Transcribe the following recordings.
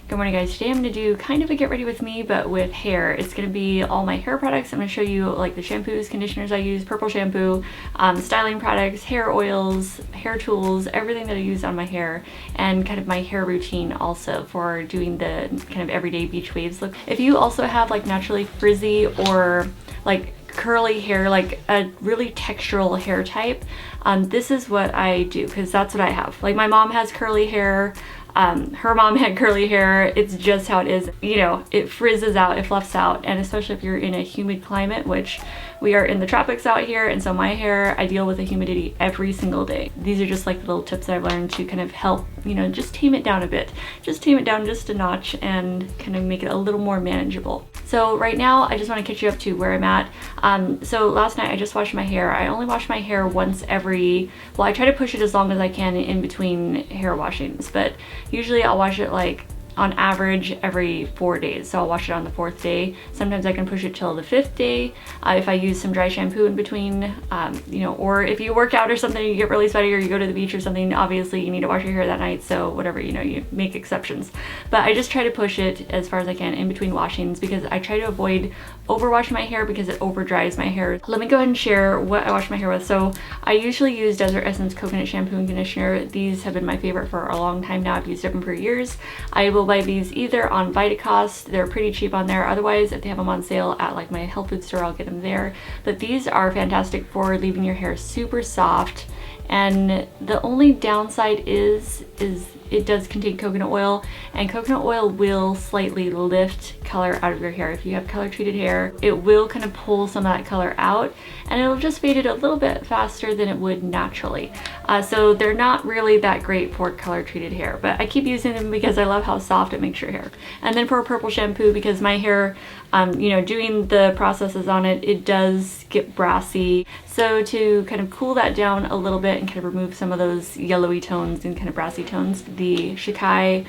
Good morning guys, today I'm going to do kind of a get ready with me but with hair. It's going to be all my hair products. I'm going to show you like the shampoos, conditioners I use, purple shampoo, styling products, hair oils, hair tools, everything that I use on my hair, and kind of my hair routine also for doing the kind of everyday beach waves look. If you also have like naturally frizzy or like curly hair, like a really textural hair type, this is what I do because that's what I have. Like my mom has curly hair. Her mom had curly hair. It's just how it is. You know, it frizzes out, it fluffs out, and especially if you're in a humid climate, which we are in the tropics out here, and so my hair, I deal with the humidity every single day. These are just like little tips that I've learned to kind of help, you know, just tame it down a bit. Just tame it down just a notch and kind of make it a little more manageable. So right now, I just want to catch you up to where I'm at. So last night I just washed my hair. I only wash my hair once every, well, I try to push it as long as I can in between hair washings, but usually I'll wash it like on average every 4 days. So I'll wash it on the 4th day. Sometimes I can push it till the 5th day if I use some dry shampoo in between, you know, or if you work out or something, you get really sweaty or you go to the beach or something, obviously you need to wash your hair that night. So whatever, you know, you make exceptions. But I just try to push it as far as I can in between washings because I try to avoid overwashing my hair because it over dries my hair. Let me go ahead and share what I wash my hair with. So I usually use Desert Essence coconut shampoo and conditioner. These have been my favorite for a long time now. I've used them for years. I will buy these either on Vitacost, they're pretty cheap on there. Otherwise, if they have them on sale at like my health food store, I'll get them there. But these are fantastic for leaving your hair super soft. And the only downside is it does contain coconut oil, and coconut oil will slightly lift color out of your hair. If you have color treated hair, it will kind of pull some of that color out, and it'll just fade it a little bit faster than it would naturally. So they're not really that great for color treated hair, but I keep using them because I love how soft it makes your hair. And then for a purple shampoo, because my hair, you know, doing the processes on it, it does get brassy. So to kind of cool that down a little bit and kind of remove some of those yellowy tones and kind of brassy tones, the Shikai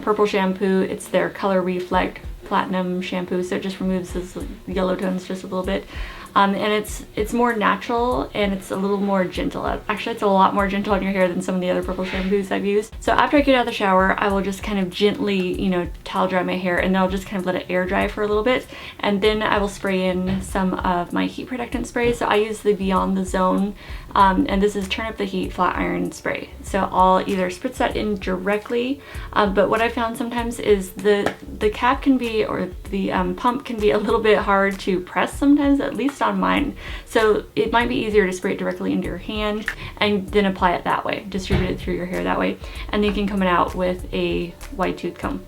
purple shampoo, it's their Color Reflect Platinum shampoo, so it just removes those yellow tones just a little bit. And it's more natural and it's a little more gentle. Actually, it's a lot more gentle on your hair than some of the other purple shampoos I've used. So after I get out of the shower, I will just kind of gently, you know, towel dry my hair, and then I'll just kind of let it air dry for a little bit. And then I will spray in some of my heat protectant spray. So I use the Beyond the Zone, and this is Turn Up the Heat Flat Iron Spray. So I'll either spritz that in directly, but what I found sometimes is the cap can be, or the pump can be a little bit hard to press sometimes, at least on mine. So it might be easier to spray it directly into your hand and then apply it that way, distribute it through your hair that way, and then you can comb it out with a wide tooth comb.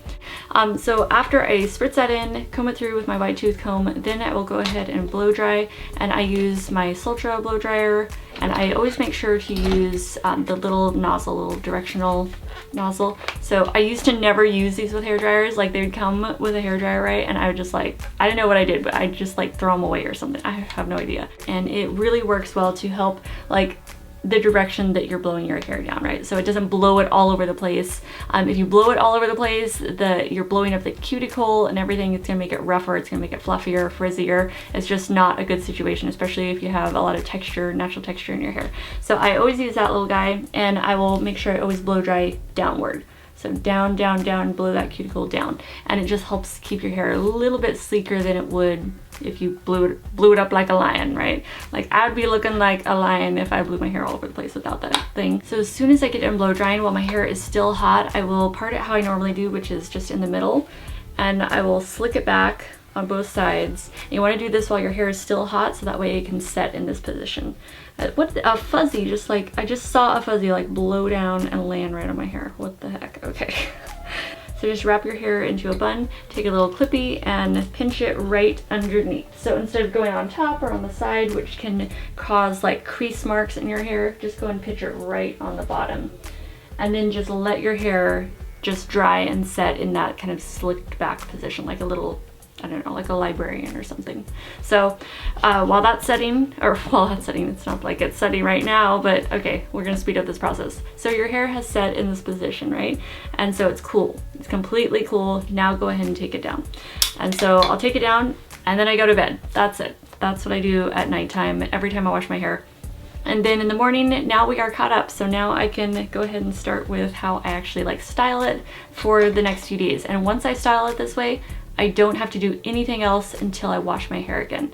So after I spritz that in, comb it through with my wide tooth comb, then I will go ahead and blow dry, and I use my Sultra blow dryer, and I always make sure to use the little nozzle, little directional nozzle. So I used to never use these with hair dryers. Like they would come with a hair dryer, right? And I would just like, I don't know what I did, but I just like throw them away or something. I have no idea. And it really works well to help like the direction that you're blowing your hair down, right? So it doesn't blow it all over the place. If you blow it all over the place, you're blowing up the cuticle and everything. It's gonna make it rougher, it's gonna make it fluffier, frizzier. It's just not a good situation, especially if you have a lot of texture, natural texture in your hair. So I always use that little guy, and I will make sure I always blow dry downward. So down, down, down, blow that cuticle down. And it just helps keep your hair a little bit sleeker than it would if you blew it up like a lion, right? Like I would be looking like a lion if I blew my hair all over the place without that thing. So as soon as I get done blow drying, while my hair is still hot, I will part it how I normally do, which is just in the middle. And I will slick it back on both sides. And you want to do this while your hair is still hot, so that way it can set in this position. What a fuzzy, just like, I just saw a fuzzy like blow down and land right on my hair. What the heck? Okay. So just wrap your hair into a bun, take a little clippy and pinch it right underneath. So instead of going on top or on the side, which can cause like crease marks in your hair, just go and pinch it right on the bottom. And then just let your hair just dry and set in that kind of slicked back position, like a little, I don't know, like a librarian or something. So while that's setting, it's not like it's setting right now, but okay, we're gonna speed up this process. So your hair has set in this position, right? And so it's cool, it's completely cool. Now go ahead and take it down. And so I'll take it down and then I go to bed. That's it. That's what I do at nighttime every time I wash my hair. And then in the morning, now we are caught up. So now I can go ahead and start with how I actually like style it for the next few days. And once I style it this way, I don't have to do anything else until I wash my hair again.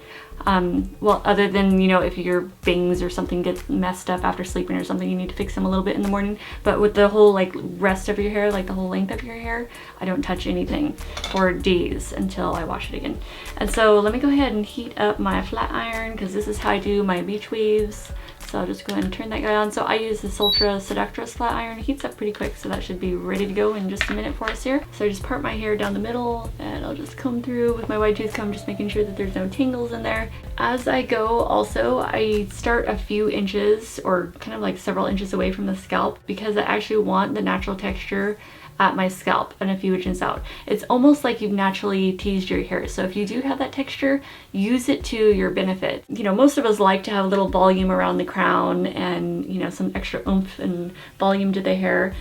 Well, other than, you know, if your bangs or something get messed up after sleeping or something, you need to fix them a little bit in the morning. But with the whole like rest of your hair, like the whole length of your hair, I don't touch anything for days until I wash it again. And so let me go ahead and heat up my flat iron, because this is how I do my beach waves. So I'll just go ahead and turn that guy on. So I use the Sultra Seductress flat iron. It heats up pretty quick, so that should be ready to go in just a minute for us here. So I just part my hair down the middle, and I'll just comb through with my wide tooth comb, just making sure that there's no tangles in there. As I go, also, I start a few inches, or kind of like several inches away from the scalp, because I actually want the natural texture at my scalp and a few inches out. It's almost like you've naturally teased your hair. So if you do have that texture, use it to your benefit. You know, most of us like to have a little volume around the crown and, you know, some extra oomph and volume to the hair.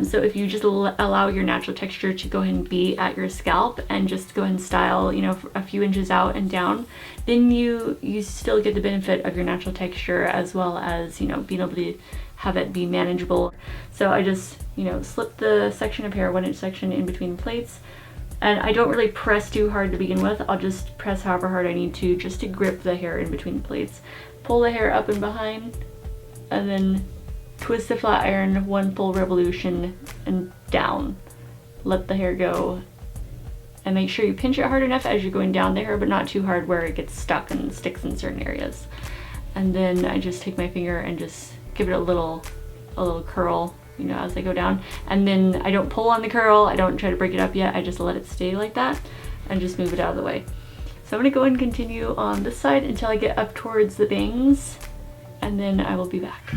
So if you just allow your natural texture to go ahead and be at your scalp and just go ahead and style, you know, a few inches out and down, then you still get the benefit of your natural texture, as well as, you know, being able to have it be manageable. So I just, you know, slip the section of hair, 1 inch section, in between the plates. And I don't really press too hard to begin with. I'll just press however hard I need to, just to grip the hair in between the plates. Pull the hair up and behind, and then twist the flat iron 1 full revolution and down. Let the hair go. And make sure you pinch it hard enough as you're going down the hair, but not too hard where it gets stuck and sticks in certain areas. And then I just take my finger and just give it a little curl, you know, as I go down. And then I don't pull on the curl, I don't try to break it up yet, I just let it stay like that and just move it out of the way. So I'm gonna go and continue on this side until I get up towards the bangs, and then I will be back.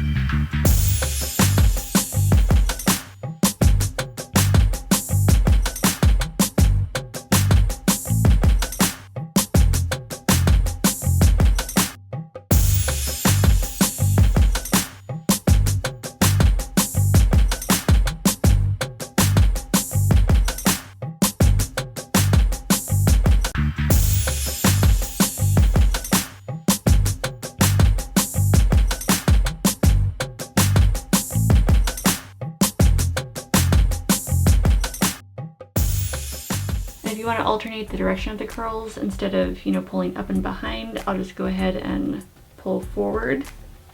If you want to alternate the direction of the curls, instead of, you know, pulling up and behind, I'll just go ahead and pull forward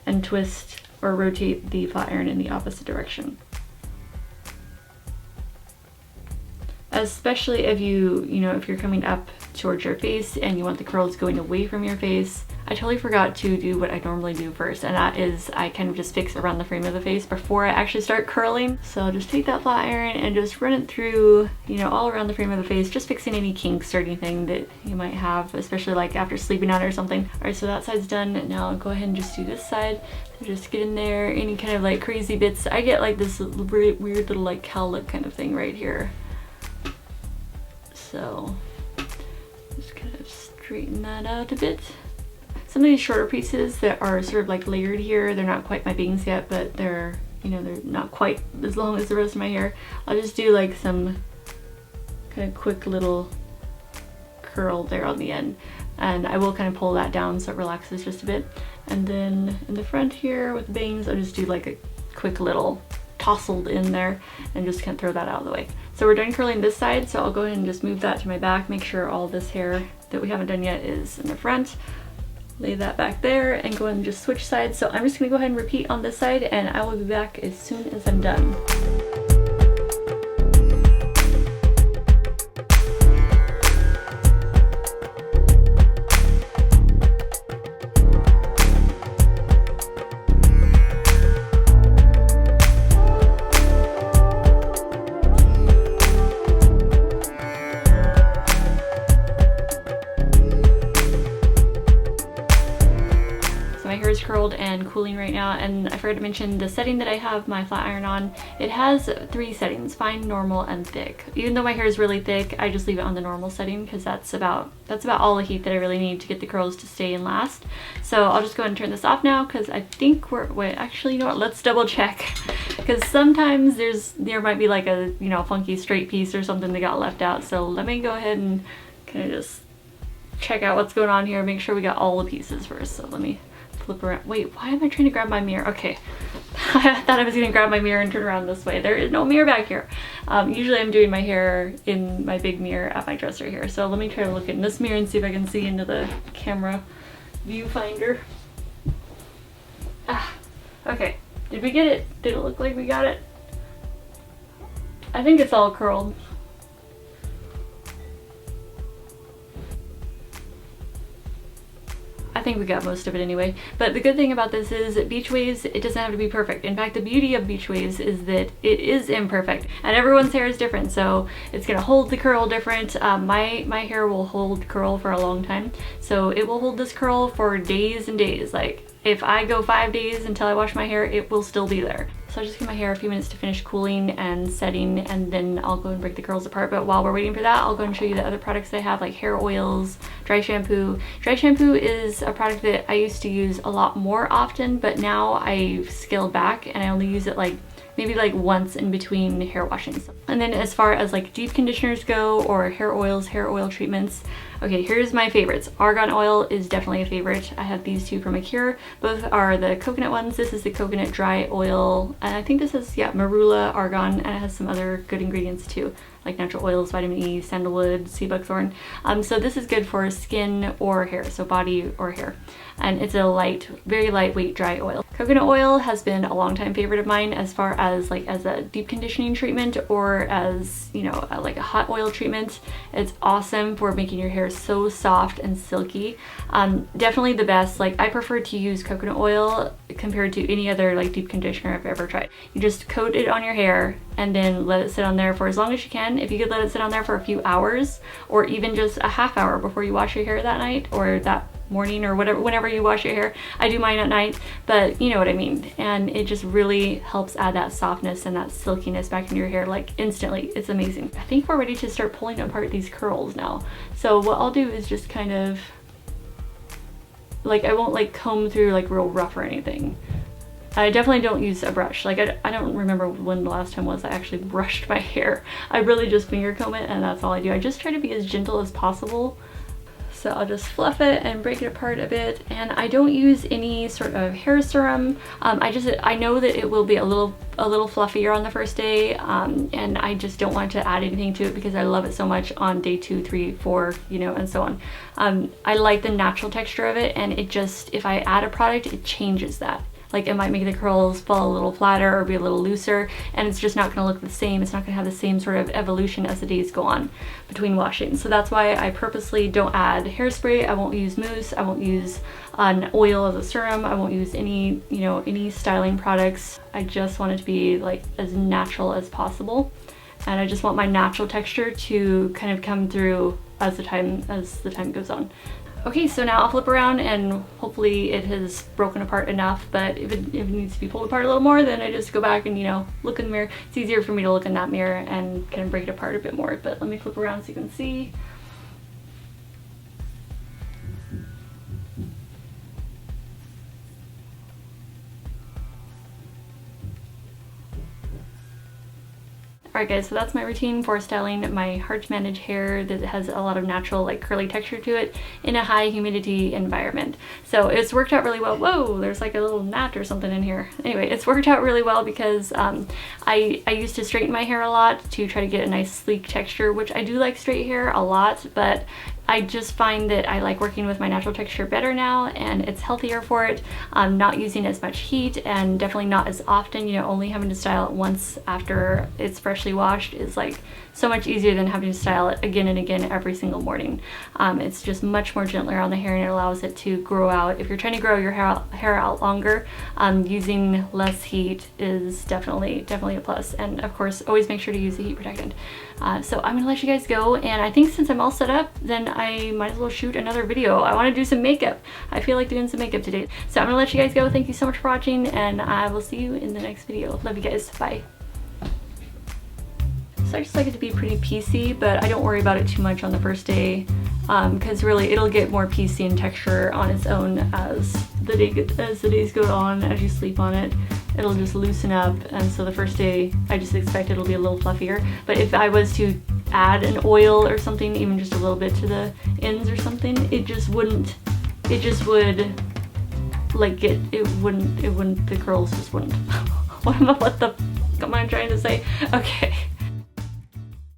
and twist or rotate the flat iron in the opposite direction. Especially if if you're coming up towards your face and you want the curls going away from your face. I totally forgot to do what I normally do first, and that is I kind of just fix around the frame of the face before I actually start curling. So I'll just take that flat iron and just run it through, you know, all around the frame of the face, just fixing any kinks or anything that you might have, especially like after sleeping on it or something. All right, so that side's done. Now I'll go ahead and just do this side. So just get in there, any kind of like crazy bits. I get like this weird little like cowlick kind of thing right here. So just kind of straighten that out a bit. Some of these shorter pieces that are sort of like layered here, they're not quite my bangs yet, but they're, you know, they're not quite as long as the rest of my hair. I'll just do like some kind of quick little curl there on the end. And I will kind of pull that down so it relaxes just a bit. And then in the front here with the bangs, I'll just do like a quick little tousled in there and just kind of throw that out of the way. So we're done curling this side, so I'll go ahead and just move that to my back, make sure all this hair that we haven't done yet is in the front. Lay that back there and go ahead and just switch sides. So I'm just gonna go ahead and repeat on this side, and I will be back as soon as I'm done. My hair is curled and cooling right now, and I forgot to mention the setting that I have my flat iron on. It has 3 settings: fine, normal, and thick. Even though my hair is really thick, I just leave it on the normal setting because that's about all the heat that I really need to get the curls to stay and last. So I'll just go ahead and turn this off now because I think wait, actually, you know what? Let's double check, because sometimes there might be like a, you know, funky straight piece or something that got left out. So let me go ahead and kind of just check out what's going on here, make sure we got all the pieces first. So let me flip around. Wait, why am I trying to grab my mirror? Okay. I thought I was gonna grab my mirror and turn around this way. There is no mirror back here. Usually I'm doing my hair in my big mirror at my dresser here. So let me try to look in this mirror and see if I can see into the camera viewfinder. Ah, okay. Did we get it? Did it look like we got it? I think it's all curled. I think we got most of it anyway. But the good thing about this is beach waves, it doesn't have to be perfect. In fact, the beauty of beach waves is that it is imperfect and everyone's hair is different. So it's gonna hold the curl different. My hair will hold curl for a long time. So it will hold this curl for days and days. Like if I go 5 days until I wash my hair, it will still be there. So I'll just give my hair a few minutes to finish cooling and setting, and then I'll go and break the curls apart. But while we're waiting for that, I'll go and show you the other products that I have, like hair oils, dry shampoo. Dry shampoo is a product that I used to use a lot more often, but now I've scaled back and I only use it like maybe like once in between hair washings. And then as far as like deep conditioners go, or hair oils, hair oil treatments, okay, here's my favorites. Argan oil is definitely a favorite. I have these two from Acure. Both are the coconut ones. This is the coconut dry oil, and I think this is, yeah, Marula, Argan, and it has some other good ingredients too, like natural oils, vitamin E, sandalwood, sea buckthorn. So this is good for skin or hair, so body or hair. And it's a light, very lightweight dry oil. Coconut oil has been a long time favorite of mine as far as like as a deep conditioning treatment, or as, you know, like a hot oil treatment. It's awesome for making your hair so soft and silky. Definitely the best. Like I prefer to use coconut oil compared to any other like deep conditioner I've ever tried. You just coat it on your hair and then let it sit on there for as long as you can. If you could let it sit on there for a few hours, or even just a half hour before you wash your hair that night or that morning, or whatever, whenever you wash your hair. I do mine at night, but you know what I mean. And it just really helps add that softness and that silkiness back into your hair like instantly. It's amazing. I think we're ready to start pulling apart these curls now. So what I'll do is just kind of like, I won't like comb through like real rough or anything. I definitely don't use a brush. Like I don't remember when the last time was I actually brushed my hair. I really just finger comb it, and that's all I do. I just try to be as gentle as possible. So I'll just fluff it and break it apart a bit, and I don't use any sort of hair serum. I know that it will be a little fluffier on the first day, and I just don't want to add anything to it because I love it so much on day 2, 3, 4, you know, and so on. I like the natural texture of it, and it just, if I add a product, it changes that. Like it might make the curls fall a little flatter or be a little looser, and it's just not going to look the same. It's not going to have the same sort of evolution as the days go on between washing. So that's why I purposely don't add hairspray. I won't use mousse. I won't use an oil as a serum. I won't use any, you know, any styling products. I just want it to be like as natural as possible, and I just want my natural texture to kind of come through as the time goes on. Okay, so now I'll flip around and hopefully it has broken apart enough, but if it needs to be pulled apart a little more, then I just go back and, you know, look in the mirror. It's easier for me to look in that mirror and kind of break it apart a bit more, but let me flip around so you can see. Alright guys, so that's my routine for styling my hard to manage hair that has a lot of natural like curly texture to it in a high humidity environment. So it's worked out really well. Whoa, there's like a little gnat or something in here. Anyway, it's worked out really well because I used to straighten my hair a lot to try to get a nice sleek texture, which I do like straight hair a lot, but I just find that I like working with my natural texture better now, and it's healthier for it. I'm not using as much heat, and definitely not as often. You know, only having to style it once after it's freshly washed is like so much easier than having to style it again and again every single morning. It's just much more gentler on the hair, and it allows it to grow out. If you're trying to grow your hair out longer, using less heat is definitely a plus. And of course, always make sure to use the heat protectant. So I'm gonna let you guys go, and I think since I'm all set up, then I might as well shoot another video. I want to do some makeup. I feel like doing some makeup today. So I'm gonna let you guys go. Thank you so much for watching, and I will see you in the next video. Love you guys. Bye. So I just like it to be pretty piecey, but I don't worry about it too much on the first day, because really it'll get more piecey in texture on its own as the days go on. As you sleep on it, it'll just loosen up, and so the first day I just expect it'll be a little fluffier. But if I was to add an oil or something, even just a little bit to the ends or something, it just would like it wouldn't, the curls just wouldn't. What the am I trying to say? Okay.